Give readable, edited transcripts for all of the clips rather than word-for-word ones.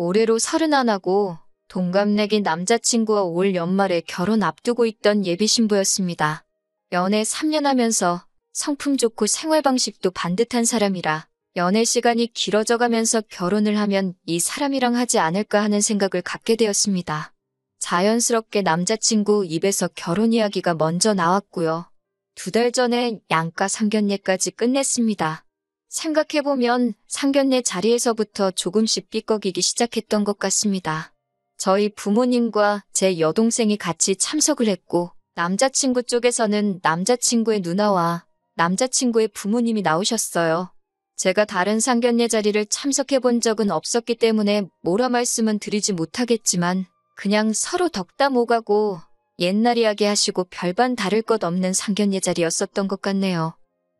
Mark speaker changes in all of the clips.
Speaker 1: 올해로 31하고 동갑내기 남자친구와 올 연말에 결혼 앞두고 있던 예비신부였습니다. 연애 3년 하면서 성품 좋고 생활 방식도 반듯한 사람이라 연애 시간이 길어져가면서 결혼을 하면 이 사람이랑 하지 않을까 하는 생각을 갖게 되었습니다. 자연스럽게 남자친구 입에서 결혼 이야기가 먼저 나왔고요. 2달 전에 양가 상견례까지 끝냈습니다. 생각해보면 상견례 자리에서부터 조금씩 삐걱이기 시작했던 것 같습니다. 저희 부모님과 제 여동생이 같이 참석을 했고 남자친구 쪽에서는 남자친구의 누나와 남자친구의 부모님이 나오셨어요. 제가 다른 상견례 자리를 참석해 본 적은 없었기 때문에 뭐라 말씀은 드리지 못하겠지만 그냥 서로 덕담 오가고 옛날 이야기 하시고 별반 다를 것 없는 상견례 자리였었던 것 같네요.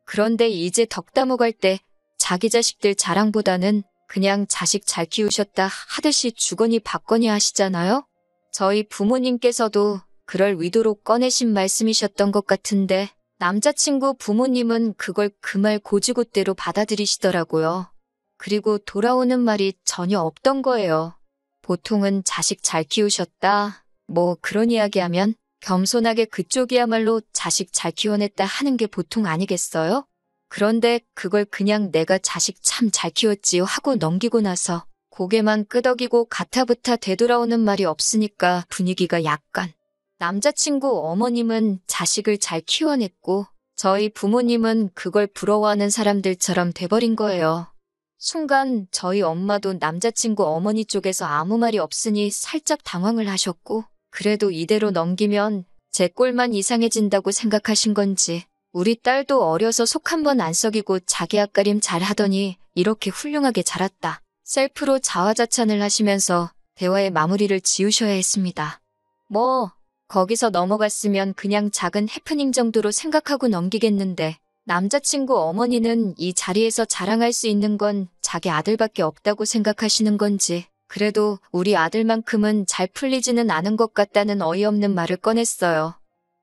Speaker 1: 그런데 이제 덕담 오갈 때 자기 자식들 자랑보다는 그냥 자식 잘 키우셨다 하듯이 주거니 받거니 하시잖아요? 저희 부모님께서도 그럴 의도로 꺼내신 말씀이셨던 것 같은데 남자친구 부모님은 그걸 그 말 고지고대로 받아들이시더라고요. 그리고 돌아오는 말이 전혀 없던 거예요. 보통은 자식 잘 키우셨다, 뭐 그런 이야기하면 겸손하게 그쪽이야말로 자식 잘 키워냈다 하는 게 보통 아니겠어요? 그런데 그걸 그냥 내가 자식 참 잘 키웠지요 하고 넘기고 나서 고개만 끄덕이고 가타부타 되돌아오는 말이 없으니까 분위기가 약간. 남자친구 어머님은 자식을 잘 키워냈고 저희 부모님은 그걸 부러워하는 사람들처럼 돼버린 거예요. 순간 저희 엄마도 남자친구 어머니 쪽에서 아무 말이 없으니 살짝 당황을 하셨고 그래도 이대로 넘기면 제 꼴만 이상해진다고 생각하신 건지 우리 딸도 어려서 속 한 번 안 썩이고 자기 앞가림 잘하더니 이렇게 훌륭하게 자랐다. 셀프로 자화자찬을 하시면서 대화의 마무리를 지으셔야 했습니다. 거기서 넘어갔으면 그냥 작은 해프닝 정도로 생각하고 넘기겠는데 남자친구 어머니는 이 자리에서 자랑할 수 있는 건 자기 아들밖에 없다고 생각하시는 건지 그래도 우리 아들만큼은 잘 풀리지는 않은 것 같다는 어이없는 말을 꺼냈어요.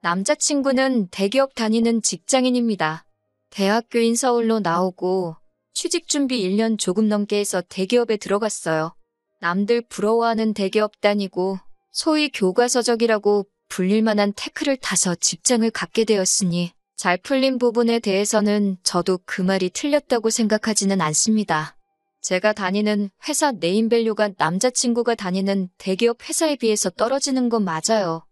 Speaker 1: 남자친구는 대기업 다니는 직장인입니다. 대학교인 서울로 나오고 취직 준비 1년 조금 넘게 해서 대기업에 들어갔어요. 남들 부러워하는 대기업 다니고 소위 교과서적이라고 불릴 만한 태클을 타서 직장을 갖게 되었으니 잘 풀린 부분에 대해서는 저도 그 말이 틀렸다고 생각하지는 않습니다. 제가 다니는 회사 네임밸류가 남자친구가 다니는 대기업 회사에 비해서 떨어지는 건 맞아요.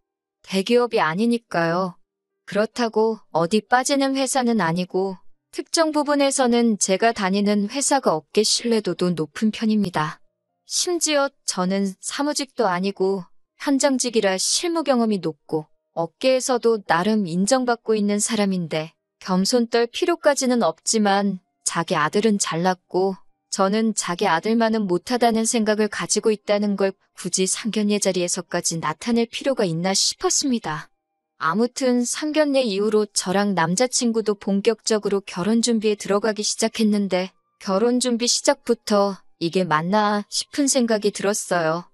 Speaker 1: 대기업이 아니니까요. 그렇다고 어디 빠지는 회사는 아니고 특정 부분에서는 제가 다니는 회사가 업계 신뢰도도 높은 편입니다. 심지어 저는 사무직도 아니고 현장직이라 실무 경험이 높고 업계에서도 나름 인정받고 있는 사람인데 겸손 떨 필요까지는 없지만 자기 아들은 잘났고 저는 자기 아들만은 못하다는 생각을 가지고 있다는 걸 굳이 상견례 자리에서까지 나타낼 필요가 있나 싶었습니다. 아무튼 상견례 이후로 저랑 남자친구도 본격적으로 결혼 준비에 들어가기 시작했는데 결혼 준비 시작부터 이게 맞나 싶은 생각이 들었어요.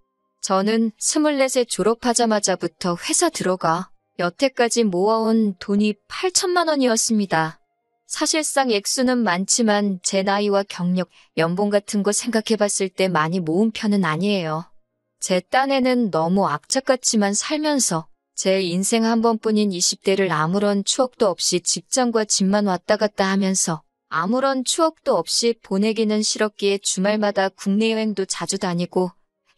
Speaker 1: 저는 24세 졸업하자마자부터 회사 들어가 여태까지 모아온 돈이 8천만 원이었습니다. 사실상 액수는 많지만 제 나이와 경력, 연봉 같은 거 생각해봤을 때 많이 모은 편은 아니에요. 제 딴에는 너무 악착 같지만 살면서 제 인생 한 번뿐인 20대를 아무런 추억도 없이 직장과 집만 왔다 갔다 하면서 아무런 추억도 없이 보내기는 싫었기에 주말마다 국내 여행도 자주 다니고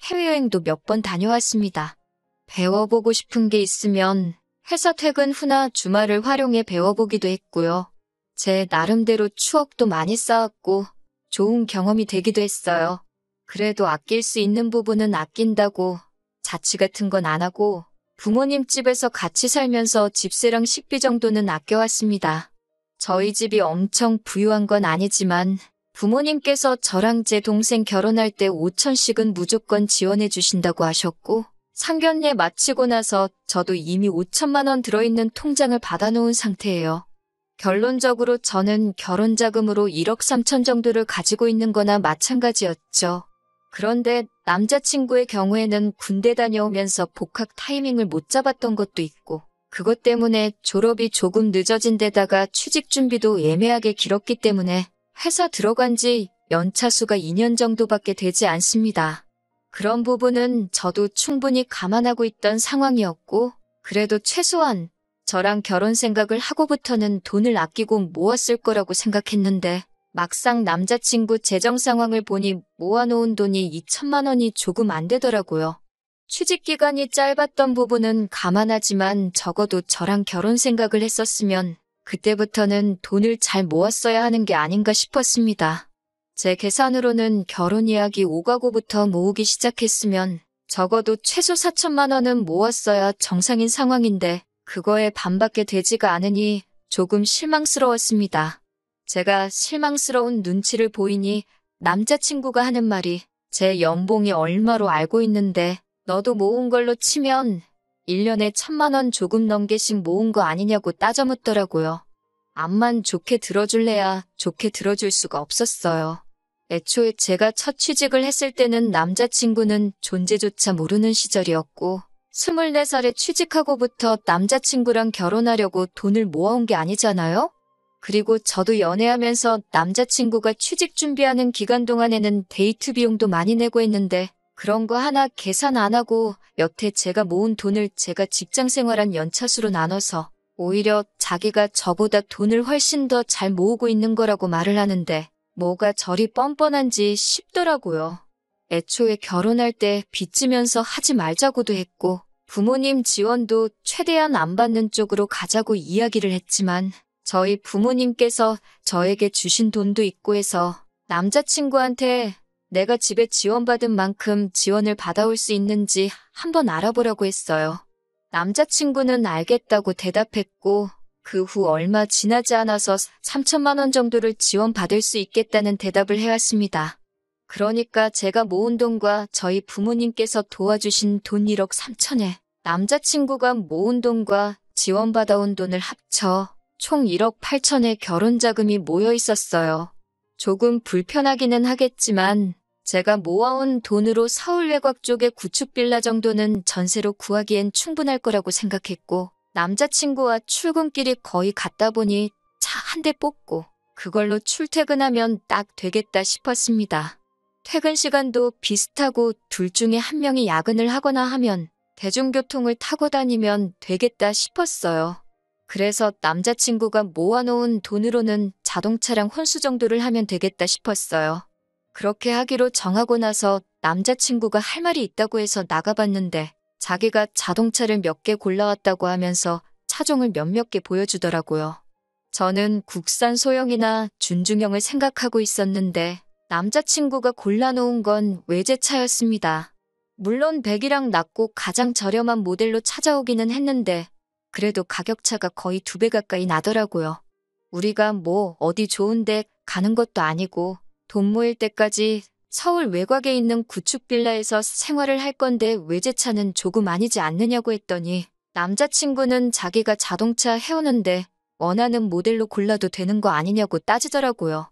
Speaker 1: 해외여행도 몇 번 다녀왔습니다. 배워보고 싶은 게 있으면 회사 퇴근 후나 주말을 활용해 배워보기도 했고요. 제 나름대로 추억도 많이 쌓았고 좋은 경험이 되기도 했어요. 그래도 아낄 수 있는 부분은 아낀다고 자취 같은 건 안 하고 부모님 집에서 같이 살면서 집세랑 식비 정도는 아껴왔습니다. 저희 집이 엄청 부유한 건 아니지만 부모님께서 저랑 제 동생 결혼할 때 5천씩은 무조건 지원해 주신다고 하셨고 상견례 마치고 나서 저도 이미 5천만 원 들어있는 통장을 받아놓은 상태예요. 결론적으로 저는 결혼 자금으로 1억 3천 정도를 가지고 있는 거나 마찬가지였죠. 그런데 남자친구의 경우에는 군대 다녀오면서 복학 타이밍을 못 잡았던 것도 있고 그것 때문에 졸업이 조금 늦어진 데다가 취직 준비도 애매하게 길었기 때문에 회사 들어간 지 연차수가 2년 정도밖에 되지 않습니다. 그런 부분은 저도 충분히 감안하고 있던 상황이었고, 그래도 최소한 저랑 결혼 생각을 하고부터는 돈을 아끼고 모았을 거라고 생각했는데, 막상 남자친구 재정 상황을 보니 모아놓은 돈이 2천만 원이 조금 안 되더라고요. 취직 기간이 짧았던 부분은 감안하지만 적어도 저랑 결혼 생각을 했었으면 그때부터는 돈을 잘 모았어야 하는 게 아닌가 싶었습니다. 제 계산으로는 결혼 이야기 오가고부터 모으기 시작했으면 적어도 최소 4천만 원은 모았어야 정상인 상황인데 그거에 반밖에 되지가 않으니 조금 실망스러웠습니다. 제가 실망스러운 눈치를 보이니 남자친구가 하는 말이 제 연봉이 얼마로 알고 있는데 너도 모은 걸로 치면 1년에 1천만 원 조금 넘게씩 모은 거 아니냐고 따져 묻더라고요. 암만 좋게 들어줄래야 좋게 들어줄 수가 없었어요. 애초에 제가 첫 취직을 했을 때는 남자친구는 존재조차 모르는 시절이었고 24살에 취직하고부터 남자친구랑 결혼하려고 돈을 모아온 게 아니잖아요? 그리고 저도 연애하면서 남자친구가 취직 준비하는 기간 동안에는 데이트 비용도 많이 내고 했는데 그런 거 하나 계산 안 하고 여태 제가 모은 돈을 제가 직장 생활한 연차수로 나눠서 오히려 자기가 저보다 돈을 훨씬 더 잘 모으고 있는 거라고 말을 하는데 뭐가 저리 뻔뻔한지 싶더라고요. 애초에 결혼할 때 빚지면서 하지 말자고도 했고 부모님 지원도 최대한 안 받는 쪽으로 가자고 이야기를 했지만 저희 부모님께서 저에게 주신 돈도 있고 해서 남자친구한테 내가 집에 지원받은 만큼 지원을 받아올 수 있는지 한번 알아보라고 했어요. 남자친구는 알겠다고 대답했고 그 후 얼마 지나지 않아서 3천만 원 정도를 지원받을 수 있겠다는 대답을 해왔습니다. 그러니까 제가 모은 돈과 저희 부모님께서 도와주신 돈 1억 3천에 남자친구가 모은 돈과 지원받아온 돈을 합쳐 총 1억 8천의 결혼 자금이 모여 있었어요. 조금 불편하기는 하겠지만 제가 모아온 돈으로 서울 외곽 쪽의 구축 빌라 정도는 전세로 구하기엔 충분할 거라고 생각했고 남자친구와 출근길이 거의 같다 보니 차 한 대 뽑고 그걸로 출퇴근하면 딱 되겠다 싶었습니다. 퇴근 시간도 비슷하고 둘 중에 한 명이 야근을 하거나 하면 대중교통을 타고 다니면 되겠다 싶었어요. 그래서 남자친구가 모아놓은 돈으로는 자동차랑 혼수 정도를 하면 되겠다 싶었어요. 그렇게 하기로 정하고 나서 남자친구가 할 말이 있다고 해서 나가봤는데 자기가 자동차를 몇 개 골라왔다고 하면서 차종을 몇몇 개 보여주더라고요. 저는 국산 소형이나 준중형을 생각하고 있었는데 남자친구가 골라놓은 건 외제차였습니다. 물론 배기량 낮고 가장 저렴한 모델로 찾아오기는 했는데 그래도 가격차가 거의 2배 가까이 나더라고요. 우리가 뭐 어디 좋은데 가는 것도 아니고 돈 모일 때까지 서울 외곽에 있는 구축 빌라에서 생활을 할 건데 외제차는 조금 아니지 않느냐고 했더니 남자친구는 자기가 자동차 해오는데 원하는 모델로 골라도 되는 거 아니냐고 따지더라고요.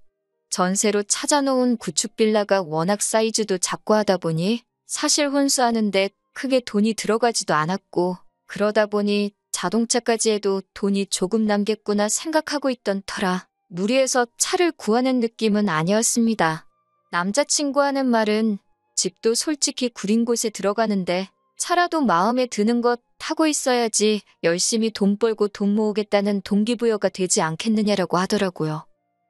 Speaker 1: 전세로 찾아놓은 구축 빌라가 워낙 사이즈도 작고 하다 보니 사실 혼수하는데 크게 돈이 들어가지도 않았고 그러다 보니 자동차까지 해도 돈이 조금 남겠구나 생각하고 있던 터라 무리해서 차를 구하는 느낌은 아니었습니다. 남자친구 하는 말은 집도 솔직히 구린 곳에 들어가는데 차라도 마음에 드는 것 타고 있어야지 열심히 돈 벌고 돈 모으겠다는 동기부여가 되지 않겠느냐라고 하더라고요.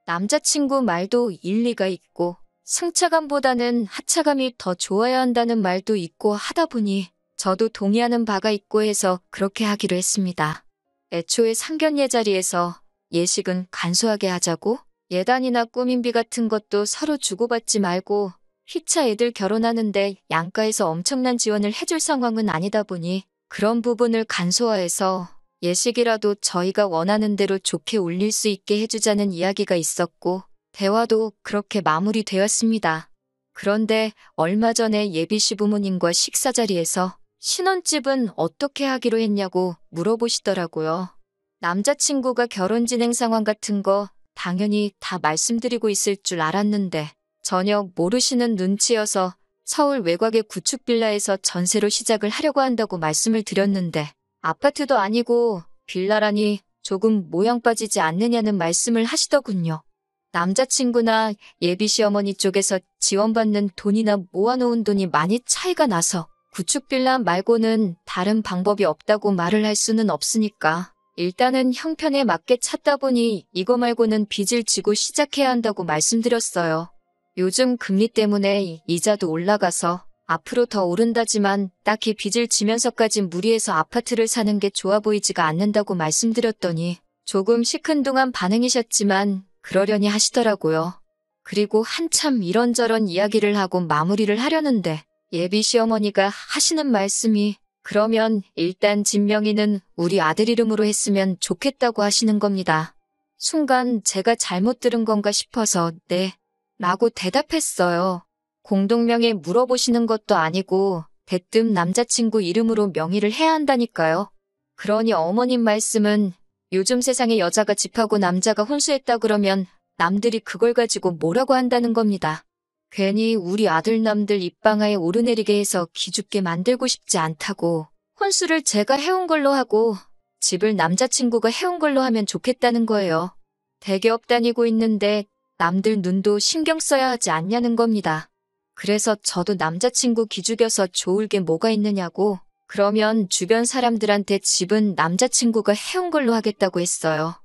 Speaker 1: 남자친구 말도 일리가 있고 승차감보다는 하차감이 더 좋아야 한다는 말도 있고 하다 보니 저도 동의하는 바가 있고 해서 그렇게 하기로 했습니다. 애초에 상견례 자리에서 예식은 간소하게 하자고 예단이나 꾸민비 같은 것도 서로 주고받지 말고 휘차 애들 결혼하는데 양가에서 엄청난 지원을 해줄 상황은 아니다 보니 그런 부분을 간소화해서 예식이라도 저희가 원하는 대로 좋게 올릴 수 있게 해주자는 이야기가 있었고 대화도 그렇게 마무리되었습니다. 그런데 얼마 전에 예비 시부모님과 식사 자리에서 신혼집은 어떻게 하기로 했냐고 물어보시더라고요. 남자친구가 결혼 진행 상황 같은 거 당연히 다 말씀드리고 있을 줄 알았는데 전혀 모르시는 눈치여서 서울 외곽의 구축 빌라에서 전세로 시작을 하려고 한다고 말씀을 드렸는데 아파트도 아니고 빌라라니 조금 모양 빠지지 않느냐는 말씀을 하시더군요. 남자친구나 예비 시어머니 쪽에서 지원받는 돈이나 모아놓은 돈이 많이 차이가 나서 구축빌라 말고는 다른 방법이 없다고 말을 할 수는 없으니까 일단은 형편에 맞게 찾다 보니 이거 말고는 빚을 지고 시작해야 한다고 말씀드렸어요. 요즘 금리 때문에 이자도 올라가서 앞으로 더 오른다지만 딱히 빚을 지면서까지 무리해서 아파트를 사는 게 좋아 보이지가 않는다고 말씀드렸더니 조금 시큰둥한 반응이셨지만 그러려니 하시더라고요. 그리고 한참 이런저런 이야기를 하고 마무리를 하려는데 예비 시어머니가 하시는 말씀이 그러면 일단 집 명의는 우리 아들 이름으로 했으면 좋겠다고 하시는 겁니다. 순간 제가 잘못 들은 건가 싶어서 네 라고 대답했어요. 공동명의 물어보시는 것도 아니고 대뜸 남자친구 이름으로 명의를 해야 한다니까요. 그러니 어머님 말씀은 요즘 세상에 여자가 집하고 남자가 혼수했다 그러면 남들이 그걸 가지고 뭐라고 한다는 겁니다. 괜히 우리 아들남들 입방아에 오르내리게 해서 기죽게 만들고 싶지 않다고 혼수를 제가 해온 걸로 하고 집을 남자친구가 해온 걸로 하면 좋겠다는 거예요. 대기업 다니고 있는데 남들 눈도 신경 써야 하지 않냐는 겁니다. 그래서 저도 남자친구 기죽여서 좋을 게 뭐가 있느냐고 그러면 주변 사람들한테 집은 남자친구가 해온 걸로 하겠다고 했어요.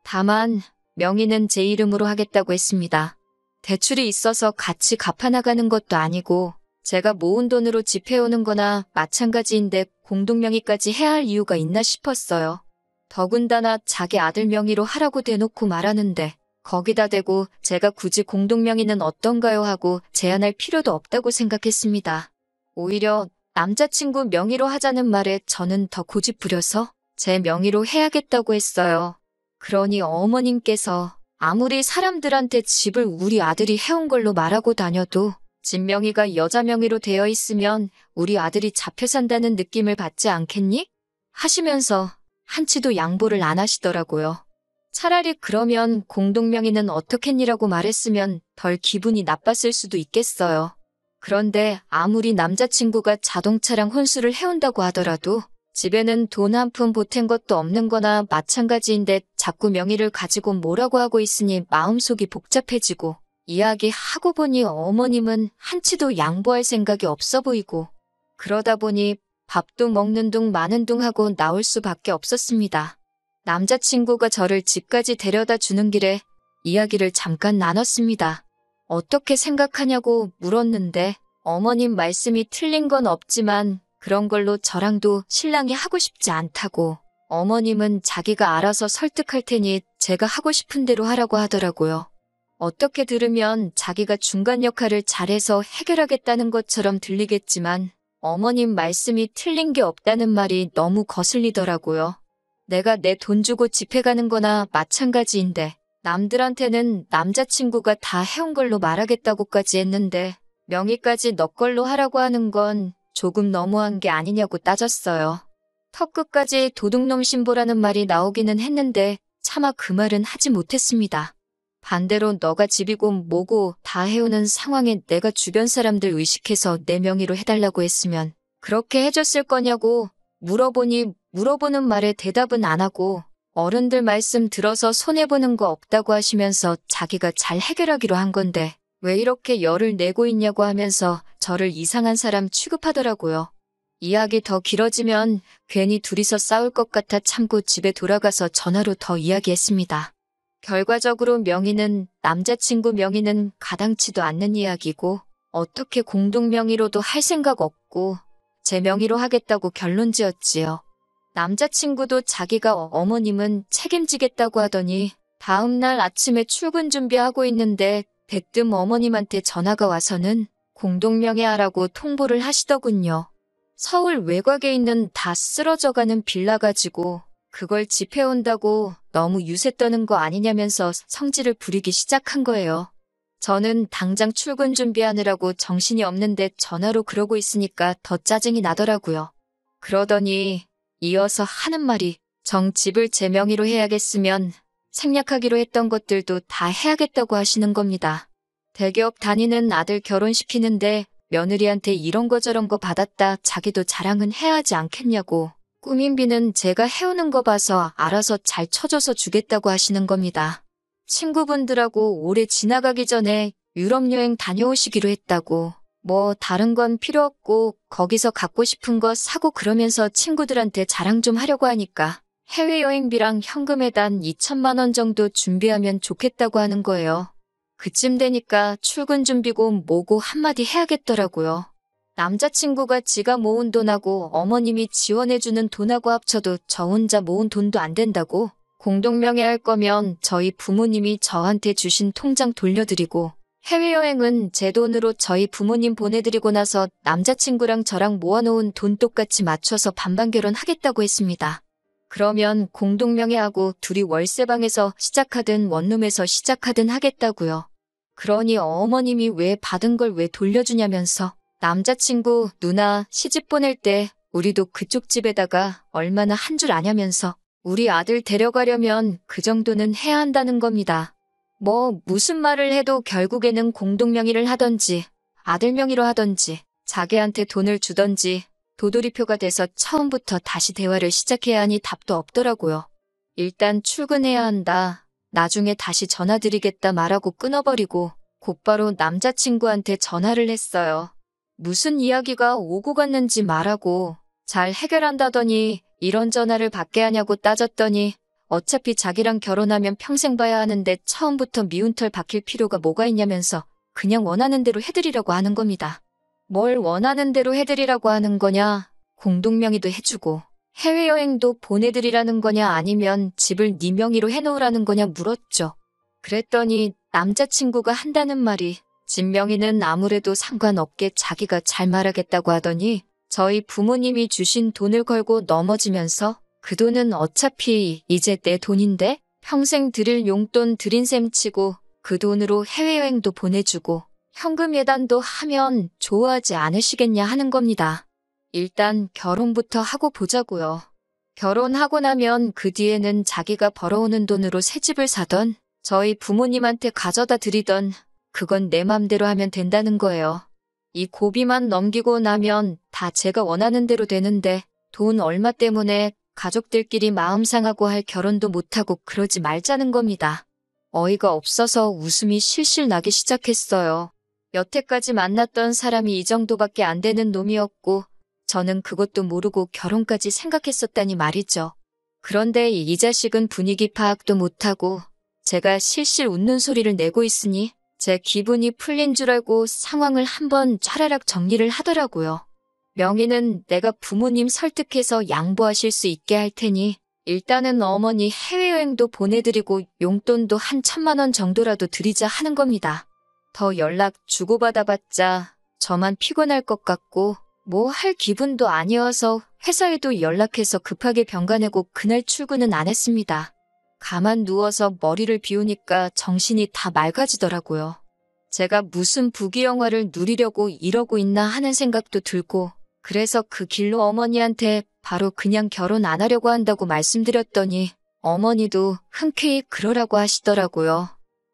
Speaker 1: 다만 명의는 제 이름으로 하겠다고 했습니다. 대출이 있어서 같이 갚아나가는 것도 아니고 제가 모은 돈으로 집 해오는 거나 마찬가지인데 공동명의까지 해야 할 이유가 있나 싶었어요. 더군다나 자기 아들 명의로 하라고 대놓고 말하는데 거기다 대고 제가 굳이 공동명의는 어떤가요 하고 제안할 필요도 없다고 생각했습니다. 오히려 남자친구 명의로 하자는 말에 저는 더 고집 부려서 제 명의로 해야겠다고 했어요. 그러니 어머님께서 아무리 사람들한테 집을 우리 아들이 해온 걸로 말하고 다녀도 집 명의가 여자 명의로 되어 있으면 우리 아들이 잡혀 산다는 느낌을 받지 않겠니? 하시면서 한치도 양보를 안 하시더라고요. 차라리 그러면 공동명의는 어떻겠니라고 말했으면 덜 기분이 나빴을 수도 있겠어요. 그런데 아무리 남자친구가 자동차랑 혼수를 해온다고 하더라도 집에는 돈 한 푼 보탠 것도 없는 거나 마찬가지인데 자꾸 명의를 가지고 뭐라고 하고 있으니 마음속이 복잡해지고 이야기하고 보니 어머님은 한치도 양보할 생각이 없어 보이고 그러다 보니 밥도 먹는 둥 마는 둥 하고 나올 수밖에 없었습니다. 남자친구가 저를 집까지 데려다 주는 길에 이야기를 잠깐 나눴습니다. 어떻게 생각하냐고 물었는데 어머님 말씀이 틀린 건 없지만 그런 걸로 저랑도 신랑이 하고 싶지 않다고 어머님은 자기가 알아서 설득할 테니 제가 하고 싶은 대로 하라고 하더라고요. 어떻게 들으면 자기가 중간 역할을 잘해서 해결하겠다는 것처럼 들리겠지만 어머님 말씀이 틀린 게 없다는 말이 너무 거슬리더라고요. 내가 내 돈 주고 집해가는 거나 마찬가지인데 남들한테는 남자친구가 다 해온 걸로 말하겠다고까지 했는데 명의까지 너 걸로 하라고 하는 건 조금 너무한 게 아니냐고 따졌어요. 턱끝까지 도둑놈 신보라는 말이 나오기는 했는데 차마 그 말은 하지 못했습니다. 반대로 너가 집이고 뭐고 다 해오는 상황에 내가 주변 사람들 의식해서 내 명의로 해달라고 했으면 그렇게 해줬을 거냐고 물어보니 물어보는 말에 대답은 안 하고 어른들 말씀 들어서 손해보는 거 없다고 하시면서 자기가 잘 해결하기로 한 건데 왜 이렇게 열을 내고 있냐고 하면서 저를 이상한 사람 취급하더라고요. 이야기 더 길어지면 괜히 둘이서 싸울 것 같아 참고 집에 돌아가서 전화로 더 이야기했습니다. 결과적으로 명의는 남자친구 명의는 가당치도 않는 이야기고 어떻게 공동명의로도 할 생각 없고 제 명의로 하겠다고 결론 지었지요. 남자친구도 자기가 어머님은 책임지겠다고 하더니 다음날 아침에 출근 준비하고 있는데 대뜸 어머님한테 전화가 와서는 공동명의하라고 통보를 하시더군요. 서울 외곽에 있는 다 쓰러져가는 빌라 가지고 그걸 집해온다고 너무 유세 떠는 거 아니냐면서 성질을 부리기 시작한 거예요. 저는 당장 출근 준비하느라고 정신이 없는데 전화로 그러고 있으니까 더 짜증이 나더라고요. 그러더니 이어서 하는 말이 집을 제 명의로 해야겠으면 생략하기로 했던 것들도 다 해야겠다고 하시는 겁니다. 대기업 다니는 아들 결혼시키는데 며느리한테 이런 거 저런 거 받았다 자기도 자랑은 해야 하지 않겠냐고 꾸민비는 제가 해오는 거 봐서 알아서 잘 쳐줘서 주겠다고 하시는 겁니다. 친구분들하고 오래 지나가기 전에 유럽 여행 다녀오시기로 했다고. 뭐 다른 건 필요 없고 거기서 갖고 싶은 거 사고 그러면서 친구들한테 자랑 좀 하려고 하니까 해외여행비랑 현금에단 2천만 원 정도 준비하면 좋겠다고 하는 거예요. 그쯤 되니까 출근 준비고 뭐고 한마디 해야겠더라고요. 남자친구가 지가 모은 돈하고 어머님이 지원해주는 돈하고 합쳐도 저 혼자 모은 돈도 안 된다고. 공동명의할 거면 저희 부모님이 저한테 주신 통장 돌려드리고 해외여행은 제 돈으로 저희 부모님 보내드리고 나서 남자친구랑 저랑 모아놓은 돈 똑같이 맞춰서 반반 결혼하겠다고 했습니다. 그러면 공동명의하고 둘이 월세방에서 시작하든 원룸에서 시작하든 하겠다고요. 그러니 어머님이 왜 받은 걸 왜 돌려주냐면서 남자친구 누나 시집 보낼 때 우리도 그쪽 집에다가 얼마나 한 줄 아냐면서 우리 아들 데려가려면 그 정도는 해야 한다는 겁니다. 뭐 무슨 말을 해도 결국에는 공동명의를 하던지 아들 명의로 하던지 자기한테 돈을 주던지 도돌이표가 돼서 처음부터 다시 대화를 시작해야 하니 답도 없더라고요. 일단 출근해야 한다. 나중에 다시 전화드리겠다 말하고 끊어버리고 곧바로 남자친구한테 전화를 했어요. 무슨 이야기가 오고 갔는지 말하고 잘 해결한다더니 이런 전화를 받게 하냐고 따졌더니 어차피 자기랑 결혼하면 평생 봐야 하는데 처음부터 미운 털 박힐 필요가 뭐가 있냐면서 그냥 원하는 대로 해드리라고 하는 겁니다. 뭘 원하는 대로 해드리라고 하는 거냐? 공동명의도 해주고 해외여행도 보내드리라는 거냐 아니면 집을 네 명의로 해놓으라는 거냐 물었죠. 그랬더니 남자친구가 한다는 말이 집 명의는 아무래도 상관없게 자기가 잘 말하겠다고 하더니 저희 부모님이 주신 돈을 걸고 넘어지면서 그 돈은 어차피 이제 내 돈인데 평생 드릴 용돈 드린 셈 치고 그 돈으로 해외여행도 보내주고 현금 예단도 하면 좋아하지 않으시겠냐 하는 겁니다. 일단 결혼부터 하고 보자고요. 결혼하고 나면 그 뒤에는 자기가 벌어오는 돈으로 새 집을 사던 저희 부모님한테 가져다 드리던 그건 내 맘대로 하면 된다는 거예요. 이 고비만 넘기고 나면 다 제가 원하는 대로 되는데 돈 얼마 때문에 가족들끼리 마음 상하고 할 결혼도 못하고 그러지 말자는 겁니다. 어이가 없어서 웃음이 실실 나기 시작했어요. 여태까지 만났던 사람이 이 정도밖에 안 되는 놈이었고 저는 그것도 모르고 결혼까지 생각했었다니 말이죠. 그런데 이 자식은 분위기 파악도 못하고 제가 실실 웃는 소리를 내고 있으니 제 기분이 풀린 줄 알고 상황을 한번 차라락 정리를 하더라고요. 명의는 내가 부모님 설득해서 양보하실 수 있게 할 테니 일단은 어머니 해외여행도 보내드리고 용돈도 한 1,000만 원 정도라도 드리자 하는 겁니다. 더 연락 주고받아봤자 저만 피곤할 것 같고 뭐 할 기분도 아니어서 회사에도 연락해서 급하게 병가 내고 그날 출근은 안 했습니다. 가만 누워서 머리를 비우니까 정신이 다 맑아지더라고요. 제가 무슨 부귀영화를 누리려고 이러고 있나 하는 생각도 들고 그래서 그 길로 어머니한테 바로 그냥 결혼 안 하려고 한다고 말씀드렸더니 어머니도 흔쾌히 그러라고 하시더라고요.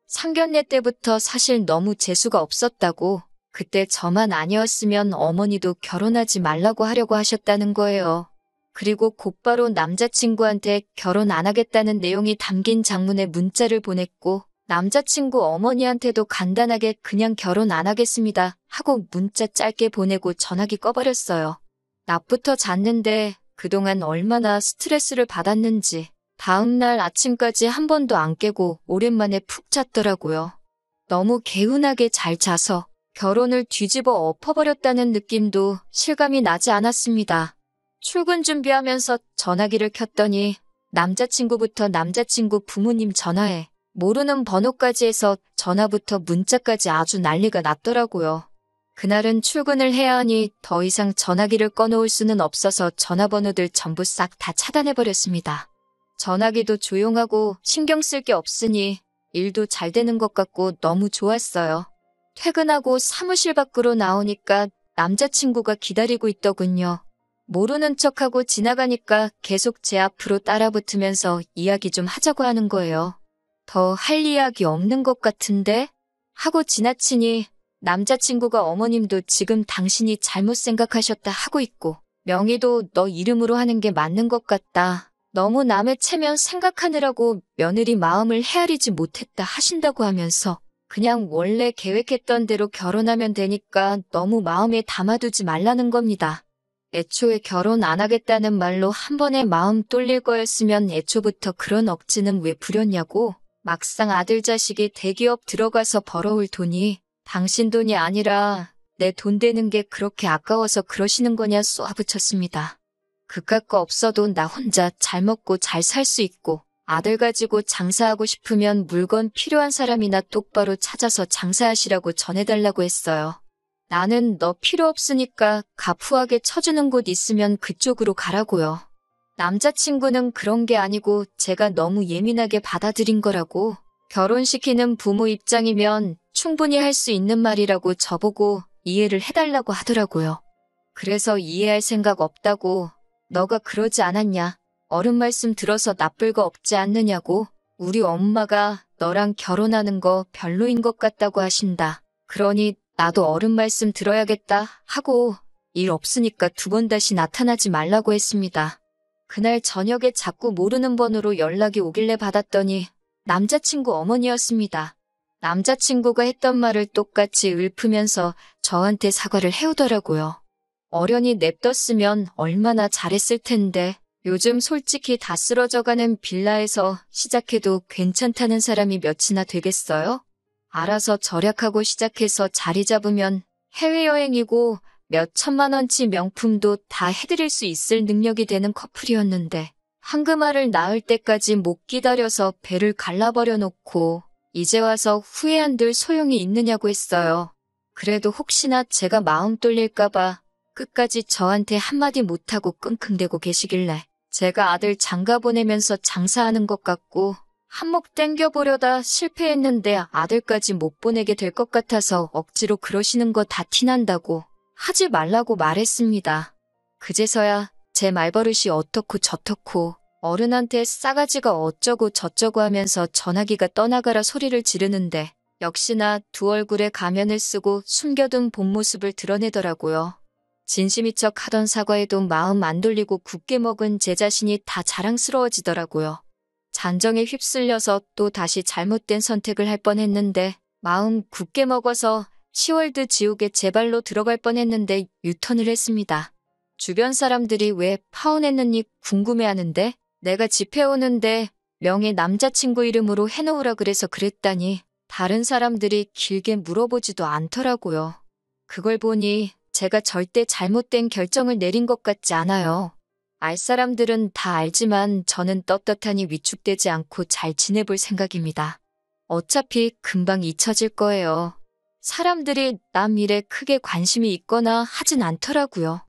Speaker 1: 상견례 때부터 사실 너무 재수가 없었다고 그때 저만 아니었으면 어머니도 결혼하지 말라고 하려고 하셨다는 거예요. 그리고 곧바로 남자친구한테 결혼 안 하겠다는 내용이 담긴 장문의 문자를 보냈고 남자친구 어머니한테도 간단하게 그냥 결혼 안 하겠습니다 하고 문자 짧게 보내고 전화기 꺼버렸어요. 낮부터 잤는데 그동안 얼마나 스트레스를 받았는지 다음날 아침까지 한 번도 안 깨고 오랜만에 푹 잤더라고요. 너무 개운하게 잘 자서 결혼을 뒤집어 엎어버렸다는 느낌도 실감이 나지 않았습니다. 출근 준비하면서 전화기를 켰더니 남자친구부터 남자친구 부모님 전화에 모르는 번호까지 해서 전화부터 문자까지 아주 난리가 났더라고요. 그날은 출근을 해야 하니 더 이상 전화기를 꺼놓을 수는 없어서 전화번호들 전부 싹 다 차단해버렸습니다. 전화기도 조용하고 신경 쓸 게 없으니 일도 잘 되는 것 같고 너무 좋았어요. 퇴근하고 사무실 밖으로 나오니까 남자친구가 기다리고 있더군요. 모르는 척하고 지나가니까 계속 제 앞으로 따라붙으면서 이야기 좀 하자고 하는 거예요. 더 할 이야기 없는 것 같은데? 하고 지나치니 남자친구가 어머님도 지금 당신이 잘못 생각하셨다 하고 있고 명의도 너 이름으로 하는 게 맞는 것 같다. 너무 남의 체면 생각하느라고 며느리 마음을 헤아리지 못했다 하신다고 하면서 그냥 원래 계획했던 대로 결혼하면 되니까 너무 마음에 담아두지 말라는 겁니다. 애초에 결혼 안 하겠다는 말로 한 번에 마음 뚫릴 거였으면 애초부터 그런 억지는 왜 부렸냐고. 막상 아들 자식이 대기업 들어가서 벌어올 돈이 당신 돈이 아니라 내 돈 되는 게 그렇게 아까워서 그러시는 거냐 쏘아붙였습니다. 그깟 거 없어도 나 혼자 잘 먹고 잘 살 수 있고 아들 가지고 장사하고 싶으면 물건 필요한 사람이나 똑바로 찾아서 장사하시라고 전해달라고 했어요. 나는 너 필요 없으니까 가푸하게 쳐주는 곳 있으면 그쪽으로 가라고요. 남자친구는 그런 게 아니고 제가 너무 예민하게 받아들인 거라고. 결혼시키는 부모 입장이면 충분히 할 수 있는 말이라고 저보고 이해를 해달라고 하더라고요. 그래서 이해할 생각 없다고. 너가 그러지 않았냐. 어른 말씀 들어서 나쁠 거 없지 않느냐고. 우리 엄마가 너랑 결혼하는 거 별로인 것 같다고 하신다. 그러니 나도 어른 말씀 들어야겠다 하고 일 없으니까 두 번 다시 나타나지 말라고 했습니다. 그날 저녁에 자꾸 모르는 번호로 연락이 오길래 받았더니 남자친구 어머니였습니다. 남자친구가 했던 말을 똑같이 읊으면서 저한테 사과를 해오더라고요. 어련히 냅뒀으면 얼마나 잘했을 텐데 요즘 솔직히 다 쓰러져가는 빌라에서 시작해도 괜찮다는 사람이 몇이나 되겠어요? 알아서 절약하고 시작해서 자리 잡으면 해외여행이고 몇 천만 원치 명품도 다 해드릴 수 있을 능력이 되는 커플이었는데 황금알을 낳을 때까지 못 기다려서 배를 갈라버려 놓고 이제 와서 후회한들 소용이 있느냐고 했어요. 그래도 혹시나 제가 마음 뚫릴까봐 끝까지 저한테 한마디 못하고 끙끙대고 계시길래 제가 아들 장가 보내면서 장사하는 것 같고 한몫 땡겨보려다 실패했는데 아들까지 못 보내게 될 것 같아서 억지로 그러시는 거 다 티난다고 하지 말라고 말했습니다. 그제서야 제 말버릇이 어떻고 저떻고 어른한테 싸가지가 어쩌고 저쩌고 하면서 전화기가 떠나가라 소리를 지르는데 역시나 두 얼굴에 가면을 쓰고 숨겨둔 본 모습을 드러내더라고요. 진심인 척 하던 사과에도 마음 안 돌리고 굳게 먹은 제 자신이 다 자랑스러워지더라고요. 잔정에 휩쓸려서 또 다시 잘못된 선택을 할 뻔했는데 마음 굳게 먹어서 시월드 지옥에 제 발로 들어갈 뻔했는데 유턴을 했습니다. 주변 사람들이 왜 파혼했느니 궁금해하는데 내가 집해오는데 명예 남자친구 이름으로 해놓으라 그래서 그랬다니 다른 사람들이 길게 물어보지도 않더라고요. 그걸 보니 제가 절대 잘못된 결정을 내린 것 같지 않아요. 알 사람들은 다 알지만 저는 떳떳하니 위축되지 않고 잘 지내볼 생각입니다. 어차피 금방 잊혀질 거예요. 사람들이 남 일에 크게 관심이 있거나 하진 않더라고요.